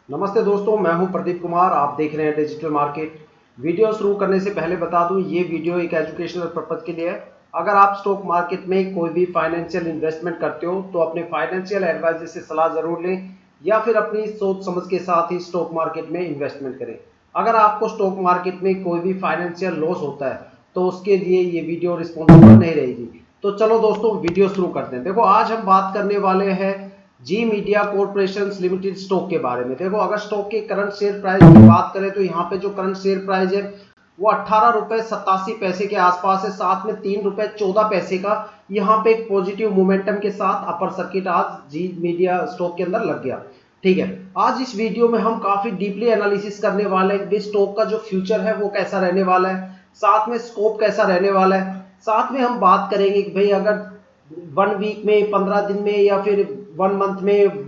नमस्ते दोस्तों, मैं हूं प्रदीप कुमार। आप देख रहे हैं डिजिटल मार्केट। वीडियो शुरू करने से पहले बता दूं, ये वीडियो एक एजुकेशनल पर्पज के लिए है। अगर आप स्टॉक मार्केट में कोई भी फाइनेंशियल इन्वेस्टमेंट करते हो तो अपने फाइनेंशियल एडवाइजर से सलाह जरूर लें या फिर अपनी सोच समझ के साथ ही स्टॉक मार्केट में इन्वेस्टमेंट करें। अगर आपको स्टॉक मार्केट में कोई भी फाइनेंशियल लॉस होता है तो उसके लिए ये वीडियो रिस्पॉन्सिबल नहीं रहेगी। तो चलो दोस्तों, वीडियो शुरू करते हैं। देखो, आज हम बात करने वाले हैं जी मीडिया कॉर्पोरेशन लिमिटेड स्टॉक के बारे में। देखो, अगर स्टॉक के करंट शेयर प्राइस की बात करें तो यहाँ पे जो करंट शेयर प्राइस है वो 18 रुपए 87 पैसे के आसपास है। साथ में 3 रुपए 14 पैसे का यहाँ पे एक पॉजिटिव मोमेंटम के साथ अपर सर्किट आज जी मीडिया स्टॉक के अंदर लग गया। ठीक है, आज इस वीडियो में हम काफी डीपली एनालिसिस करने वाले हैं स्टॉक का जो फ्यूचर है वो कैसा रहने वाला है, साथ में स्कोप कैसा रहने वाला है। साथ में हम बात करेंगे कि भाई अगर 1 वीक में, 15 दिन में, या फिर 1 मंथ में,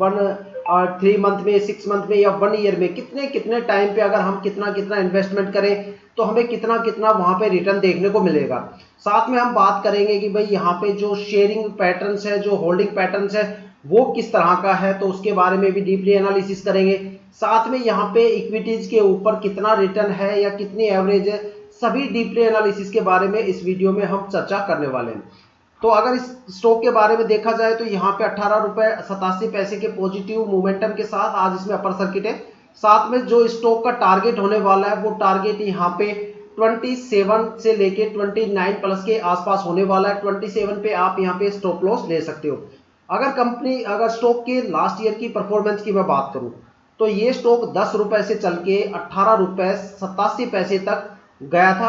3 मंथ में, 6 मंथ में, या 1 ईयर में कितने कितने टाइम पे अगर हम कितना कितना इन्वेस्टमेंट करें तो हमें कितना कितना वहां पे रिटर्न देखने को मिलेगा। साथ में हम बात करेंगे कि भाई यहाँ पे जो शेयरिंग पैटर्न्स है, जो होल्डिंग पैटर्न्स है वो किस तरह का है, तो उसके बारे में भी डीपली एनालिसिस करेंगे। साथ में यहाँ पे इक्विटीज के ऊपर कितना रिटर्न है या कितनी एवरेज है, सभी डीपली एनालिसिस के बारे में इस वीडियो में हम चर्चा करने वाले हैं। तो अगर इस स्टॉक के बारे में देखा जाए तो यहाँ पे 18 रुपए 87 पैसे के पॉजिटिव मोमेंटम के साथ आज इसमें अपर सर्किट है। साथ में जो स्टॉक का टारगेट होने वाला है वो टारगेट यहाँ पे 27 से लेके 29 प्लस के आसपास होने वाला है। 27 पे आप यहाँ पे स्टॉप लॉस ले सकते हो। अगर स्टॉक के लास्ट ईयर की परफॉर्मेंस की मैं बात करूं तो ये स्टॉक 10 रुपए से चल के 18 रुपए 87 पैसे तक गया था।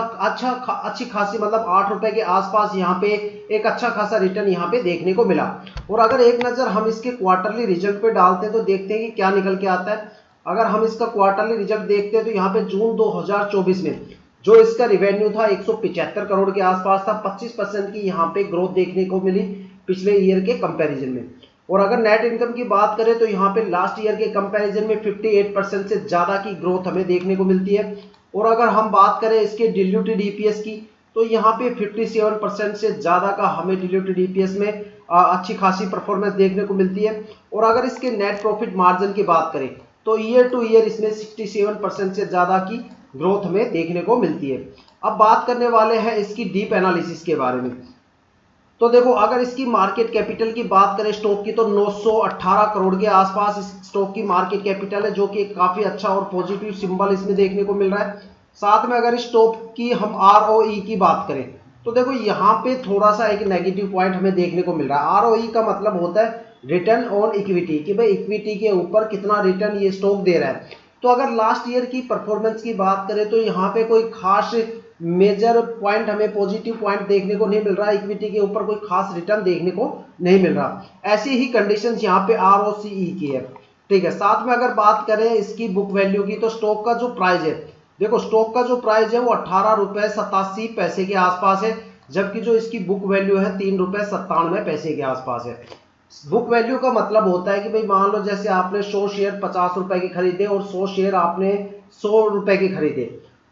अच्छी खासी, मतलब 8 रुपए के आसपास यहाँ पे एक अच्छा खासा रिटर्न यहाँ पे देखने को मिला। और अगर एक नजर हम इसके क्वार्टरली रिजल्ट पे डालते हैं तो देखते हैं कि क्या निकल के आता है। अगर हम इसका क्वार्टरली रिजल्ट देखते हैं तो यहाँ पे जून 2024 में जो इसका रिवेन्यू था 175 करोड़ के आसपास था। 25% की यहाँ पे ग्रोथ देखने को मिली पिछले ईयर के कंपैरिजन में। और अगर नेट इनकम की बात करें तो यहाँ पे लास्ट ईयर के कंपैरिजन में 58% से ज्यादा की ग्रोथ हमें देखने को मिलती है। और अगर हम बात करें इसके डिल्यूटेड ईपीएस की तो यहाँ पे 57% से ज्यादा का हमें डिल्यूटेड ईपीएस में अच्छी खासी परफॉर्मेंस देखने को मिलती है। और अगर इसके नेट प्रॉफिट मार्जिन की बात करें तो ईयर टू ईयर इसमें 67% से ज्यादा की ग्रोथ हमें देखने को मिलती है। अब बात करने वाले हैं इसकी डीप एनालिसिस के बारे में। तो देखो, अगर इसकी मार्केट कैपिटल की बात करें स्टॉक की तो 918 करोड़ के आसपास इस स्टॉक की मार्केट कैपिटल है, जो कि काफी अच्छा और पॉजिटिव सिंबल इसमें देखने को मिल रहा है। साथ में अगर इस स्टॉक की हम आरओई की बात करें तो देखो यहाँ पे थोड़ा सा एक नेगेटिव पॉइंट हमें देखने को मिल रहा है। आरओई का मतलब होता है रिटर्न ऑन इक्विटी, कि भाई इक्विटी के ऊपर कितना रिटर्न ये स्टॉक दे रहा है। तो अगर लास्ट ईयर की परफॉर्मेंस की बात करें तो यहाँ पे कोई खास मेजर पॉइंट, हमें पॉजिटिव पॉइंट देखने को नहीं मिल रहा। इक्विटी के ऊपर कोई खास रिटर्न देखने को नहीं मिल रहा। ऐसी ही कंडीशंस यहाँ पे आरओसीई की है। ठीक है, साथ में अगर बात करें इसकी बुक वैल्यू की तो स्टॉक का जो प्राइस है, देखो स्टॉक का जो प्राइस है वो 18 रुपए 87 पैसे के आसपास है, जबकि जो इसकी बुक वैल्यू है 3 रुपए 97 पैसे के आसपास है। बुक वैल्यू का मतलब होता है कि भाई मान लो जैसे आपने 100 शेयर 50 रुपए के खरीदे और 100 शेयर आपने 100 रुपए के खरीदे,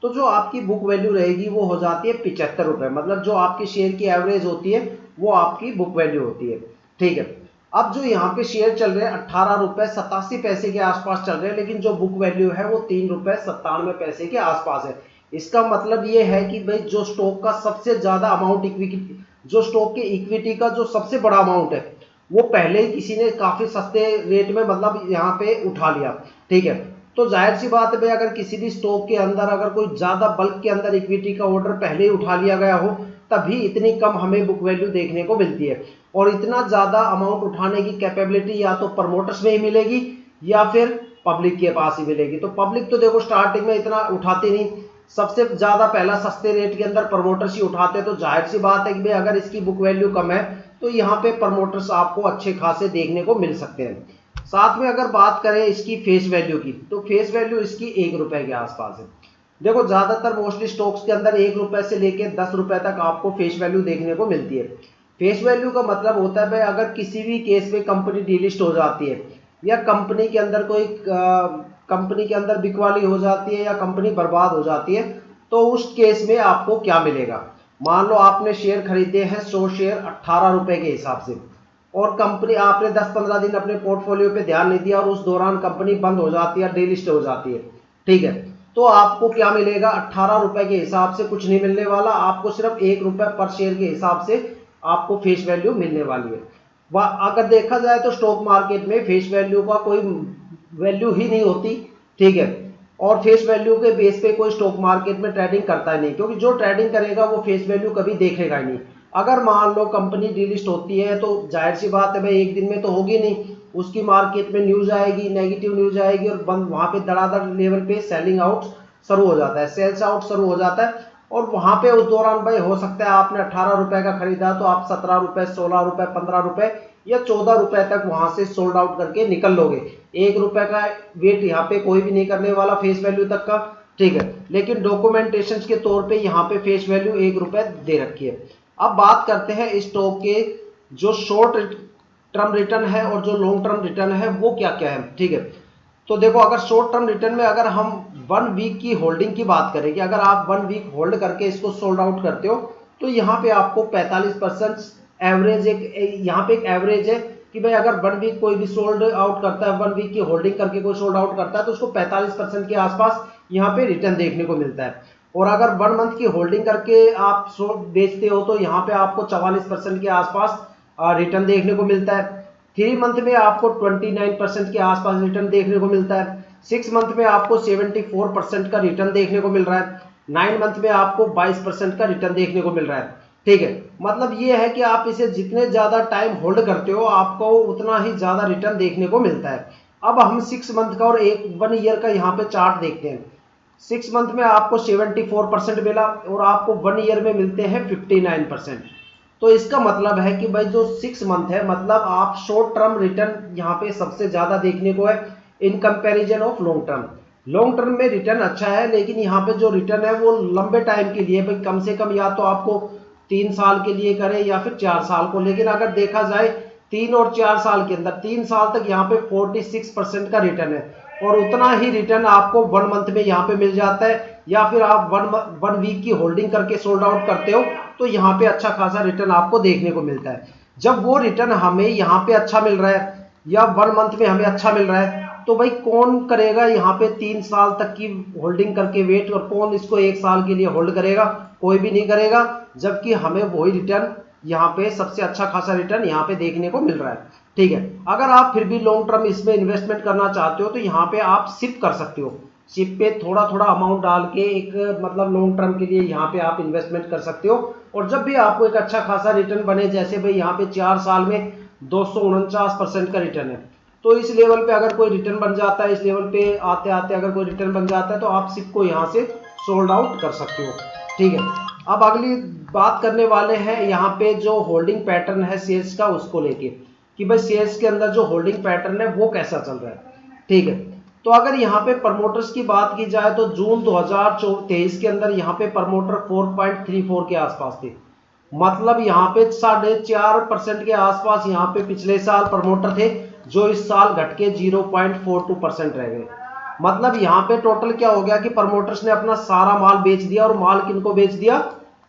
तो जो आपकी बुक वैल्यू रहेगी वो हो जाती है 75 रुपए। मतलब जो आपकी शेयर की एवरेज होती है वो आपकी बुक वैल्यू होती है। ठीक है, अब जो यहाँ पे शेयर चल रहे हैं 18 रुपए 87 पैसे के आसपास चल रहे हैं, लेकिन जो बुक वैल्यू है वो 3 रुपए 97 पैसे के आसपास है। इसका मतलब ये है कि भाई जो स्टॉक का सबसे ज्यादा अमाउंट इक्विटी, जो स्टॉक के इक्विटी का जो सबसे बड़ा अमाउंट है वो पहले ही किसी ने काफी सस्ते रेट में, मतलब यहाँ पे उठा लिया। ठीक है, तो जाहिर सी बात है भाई अगर किसी भी स्टॉक के अंदर अगर कोई ज्यादा बल्क के अंदर इक्विटी का ऑर्डर पहले ही उठा लिया गया हो तभी इतनी कम हमें बुक वैल्यू देखने को मिलती है। और इतना ज्यादा अमाउंट उठाने की कैपेबिलिटी या तो प्रमोटर्स में ही मिलेगी या फिर पब्लिक के पास ही मिलेगी। तो पब्लिक तो देखो स्टार्टिंग में इतना उठाती नहीं, सबसे ज्यादा पहला सस्ते रेट के अंदर प्रमोटर्स ही उठाते हैं। तो जाहिर सी बात है कि भाई अगर इसकी बुक वैल्यू कम है तो यहाँ पे प्रमोटर्स आपको अच्छे खासे देखने को मिल सकते हैं। साथ में अगर बात करें इसकी फेस वैल्यू की तो फेस वैल्यू इसकी 1 रुपए के आसपास है। देखो ज्यादातर मोस्टली स्टॉक्स के अंदर 1 रुपए से लेकर 10 रुपए तक आपको फेस वैल्यू देखने को मिलती है। फेस वैल्यू का मतलब होता है भाई अगर किसी भी केस में कंपनी डीलिस्ट हो जाती है या कंपनी के अंदर कोई कंपनी के अंदर बिकवाली हो जाती है या कंपनी बर्बाद हो जाती है तो उस केस में आपको क्या मिलेगा। मान लो आपने शेयर खरीदे हैं 100 शेयर 18 रुपए के हिसाब से, और कंपनी आपने 10-15 दिन अपने पोर्टफोलियो पे ध्यान नहीं दिया और उस दौरान कंपनी बंद हो जाती है, डीलिस्ट हो जाती है, ठीक है, तो आपको क्या मिलेगा? 18 रुपए के हिसाब से कुछ नहीं मिलने वाला, आपको सिर्फ 1 रुपए पर शेयर के हिसाब से आपको फेस वैल्यू मिलने वाली है। अगर देखा जाए तो स्टॉक मार्केट में फेस वैल्यू का कोई वैल्यू ही नहीं होती, ठीक है, और फेस वैल्यू के बेस पे कोई स्टॉक मार्केट में ट्रेडिंग करता ही नहीं, क्योंकि जो ट्रेडिंग करेगा वो फेस वैल्यू कभी देखेगा ही नहीं। अगर मान लो कंपनी डीलिस्ट होती है तो जाहिर सी बात है भाई, एक दिन में तो होगी नहीं, उसकी मार्केट में न्यूज आएगी, नेगेटिव न्यूज आएगी और बंद वहां पे धड़ाधड़ लेवल पे सेलिंग आउट शुरू हो जाता है, सेल्स आउट शुरू हो जाता है, और वहां पे उस दौरान भाई हो सकता है आपने 18 रुपए का खरीदा तो आप 17 रुपए, 16 रुपए, 15 रुपए या 14 रुपए तक वहां से सोल्ड आउट करके निकल लोगे। 1 रुपए का वेट यहाँ पे कोई भी नहीं करने वाला फेस वैल्यू तक का, ठीक है, लेकिन डॉक्यूमेंटेशन के तौर पे यहाँ पे फेस वैल्यू 1 रुपए दे रखी है। अब बात करते हैं स्टॉक के जो शॉर्ट टर्म रिटर्न है और जो लॉन्ग टर्म रिटर्न है वो क्या क्या है, ठीक है। तो देखो, अगर शॉर्ट टर्म रिटर्न में अगर हम 1 वीक की होल्डिंग की बात करें कि अगर आप 1 वीक होल्ड करके इसको सोल्ड आउट करते हो तो यहाँ पे आपको 45% एवरेज, एक यहाँ पे एक एवरेज है कि भाई अगर 1 वीक कोई भी सोल्ड आउट करता है, 1 वीक की होल्डिंग करके कोई सोल्ड आउट करता है तो उसको 45% के आसपास यहाँ पे रिटर्न देखने को मिलता है। और अगर 1 मंथ की होल्डिंग करके आप बेचते हो तो यहाँ पे आपको 44% के आसपास रिटर्न देखने को मिलता है। 3 मंथ में आपको 29% के आसपास रिटर्न देखने को मिलता है। 6 मंथ में आपको 74% का रिटर्न देखने को मिल रहा है। 9 मंथ में आपको 22% का रिटर्न देखने को मिल रहा है, ठीक है। मतलब ये है कि आप इसे जितने ज्यादा टाइम होल्ड करते हो आपको उतना ही ज्यादा रिटर्न देखने को मिलता है। अब हम 6 मंथ का और 1 ईयर का यहाँ पे चार्ट देखते हैं। 6 मंथ में आपको 74% मिला और आपको 1 ईयर में मिलते हैं 59%। तो इसका मतलब है कि भाई जो 6 मंथ है, मतलब आप शॉर्ट टर्म रिटर्न यहाँ पे सबसे ज्यादा देखने को है in comparison of long term. Long term में रिटर्न अच्छा है, लेकिन यहाँ पे जो रिटर्न है वो लंबे टाइम के लिए, भाई कम से कम या तो आपको 3 साल के लिए करे या फिर 4 साल को, लेकिन अगर देखा जाए 3 और 4 साल के अंदर 3 साल तक यहाँ पे 46% का रिटर्न है और उतना ही रिटर्न आपको 1 मंथ में यहाँ पे मिल जाता है, या फिर आप 1 वीक की होल्डिंग करके सोल्ड आउट करते हो तो यहाँ पे अच्छा खासा रिटर्न आपको देखने को मिलता है। जब वो रिटर्न हमें यहाँ पे अच्छा मिल रहा है या 1 मंथ में हमें अच्छा मिल रहा है तो भाई कौन करेगा यहाँ पे 3 साल तक की होल्डिंग करके वेट, और कौन इसको 1 साल के लिए होल्ड करेगा? कोई भी नहीं करेगा, जबकि हमें वही रिटर्न यहाँ पे सबसे अच्छा खासा रिटर्न यहाँ पे देखने को मिल रहा है, ठीक है। अगर आप फिर भी लॉन्ग टर्म इसमें इन्वेस्टमेंट करना चाहते हो तो यहाँ पे आप शिप कर सकते हो, शिप पे थोड़ा थोड़ा अमाउंट डाल के एक मतलब लॉन्ग टर्म के लिए यहाँ पे आप इन्वेस्टमेंट कर सकते हो, और जब भी आपको एक अच्छा खासा रिटर्न बने, जैसे भाई यहाँ पे 4 साल में 249% का रिटर्न है, तो इस लेवल पे अगर कोई रिटर्न बन जाता है, इस लेवल पे आते आते अगर कोई रिटर्न बन जाता है तो आप शिप को यहाँ से सोल्ड आउट कर सकते हो, ठीक है। अब अगली बात करने वाले हैं यहाँ पे जो होल्डिंग पैटर्न है शेयर्स का, उसको लेके कि भाई शेयर्स के अंदर जो होल्डिंग पैटर्न है वो कैसा चल रहा है, ठीक है। तो अगर यहाँ पे प्रमोटर्स की बात की जाए तो जून 2023 के अंदर यहाँ पे प्रमोटर 4.34 के आसपास थे, मतलब यहाँ पे 4.5% के आसपास यहाँ पे पिछले साल प्रमोटर थे, जो इस साल घट के 0.42% रह गए। मतलब यहाँ पे टोटल क्या हो गया कि प्रमोटर्स ने अपना सारा माल बेच दिया, और माल किनको बेच दिया?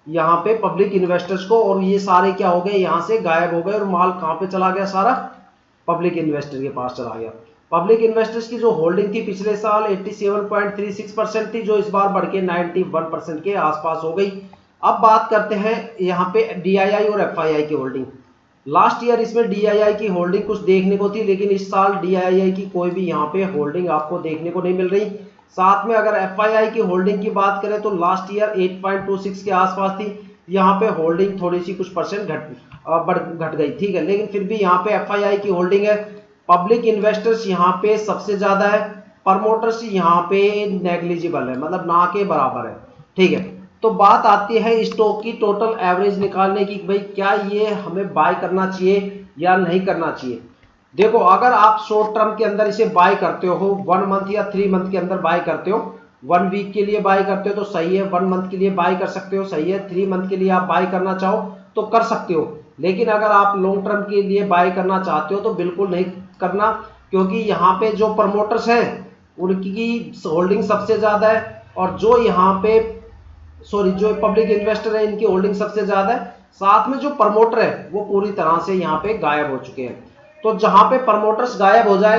यहाँ पे पब्लिक इन्वेस्टर्स को, और ये सारे क्या हो गए, यहाँ से गायब हो गए, और माल कहाँ पे चला गया? सारा पब्लिक इन्वेस्टर के पास चला गया। पब्लिक इन्वेस्टर्स की जो होल्डिंग थी पिछले साल 87.36% थी, जो इस बार बढ़ के 91% के आसपास हो गई। अब बात करते हैं यहाँ पे DII और FII की होल्डिंग। लास्ट ईयर इसमें DII की होल्डिंग कुछ देखने को थी, लेकिन इस साल DII की कोई भी यहाँ पे होल्डिंग आपको देखने को नहीं मिल रही। साथ में अगर FII की होल्डिंग की बात करें तो लास्ट ईयर 8.26 के आसपास थी, यहाँ पे होल्डिंग थोड़ी सी कुछ परसेंट घट गई, ठीक है, लेकिन फिर भी यहाँ पे FII की होल्डिंग है। पब्लिक इन्वेस्टर्स यहाँ पे सबसे ज्यादा है, प्रमोटर्स यहाँ पे नेग्लिजिबल है, मतलब ना के बराबर है, ठीक है। तो बात आती है स्टॉक की टोटल एवरेज निकालने की, भाई क्या ये हमें बाय करना चाहिए या नहीं करना चाहिए। देखो, अगर आप शॉर्ट टर्म के अंदर इसे बाय करते हो, 1 मंथ या 3 मंथ के अंदर बाय करते हो, 1 वीक के लिए बाय करते हो तो सही है, 1 मंथ के लिए बाय कर सकते हो, सही है, 3 मंथ के लिए आप बाय करना चाहो तो कर सकते हो, लेकिन अगर आप लॉन्ग टर्म के लिए बाय करना चाहते हो तो बिल्कुल नहीं करना, क्योंकि यहाँ पे जो प्रमोटर्स हैं उनकी होल्डिंग सबसे ज्यादा है, और जो यहाँ पे जो पब्लिक इन्वेस्टर है इनकी होल्डिंग सबसे ज्यादा है। साथ में जो प्रमोटर है वो पूरी तरह से यहाँ पे गायब हो चुके हैं। तो जहां पे प्रमोटर्स गायब हो जाए